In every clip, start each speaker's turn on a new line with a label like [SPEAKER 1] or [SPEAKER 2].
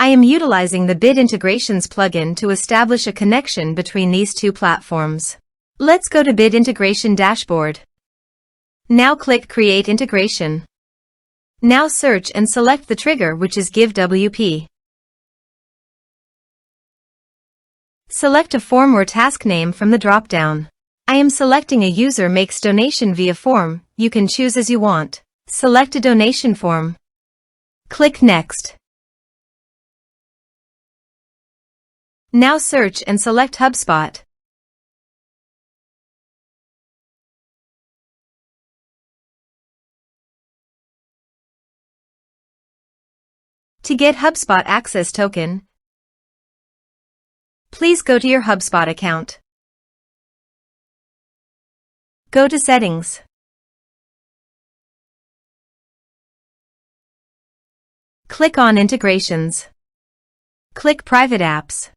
[SPEAKER 1] I am utilizing the Bit Integrations plugin to establish a connection between these two platforms. Let's go to Bit Integration Dashboard. Now click Create Integration. Now search and select the trigger, which is GiveWP. Select a form or task name from the drop-down. I am selecting a user makes donation via form. You can choose as you want. Select a donation form. Click Next. Now search and select HubSpot. To get HubSpot access token, please go to your HubSpot account. Go to Settings. Click on Integrations. Click Private Apps.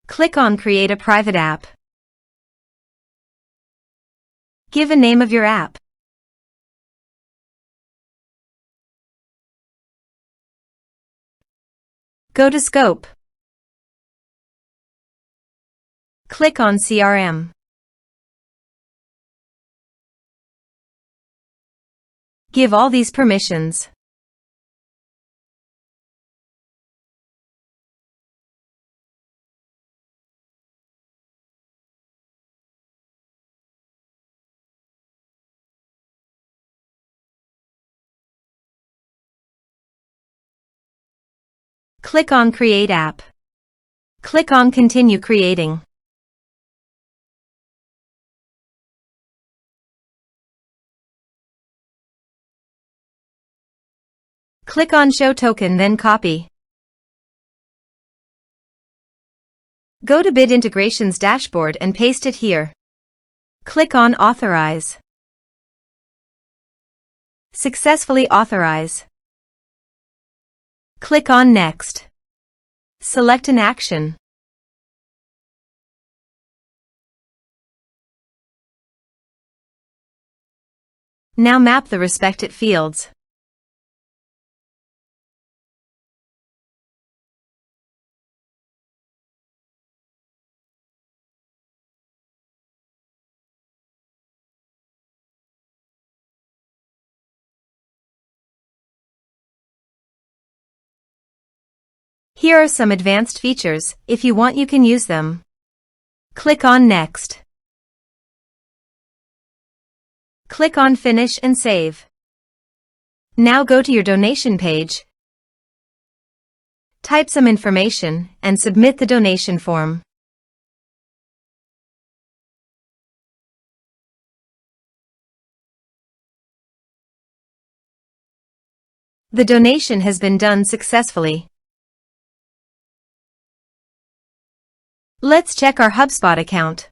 [SPEAKER 1] Click on Create a Private App. Give a name of your app. Go to Scope. Click on CRM. Give all these permissions. Click on Create App. Click on Continue Creating. Click on Show Token, then copy. Go to Bit Integrations Dashboard and paste it here. Click on Authorize. Successfully authorize. Click on Next. Select an action. Now map the respected fields. Here are some advanced features. If you want, you can use them. Click on Next. Click on Finish and Save. Now go to your donation page. Type some information and submit the donation form. The donation has been done successfully. Let's check our HubSpot account.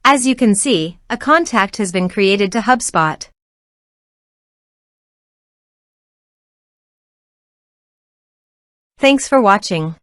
[SPEAKER 1] As you can see, a contact has been created to HubSpot. Thanks for watching.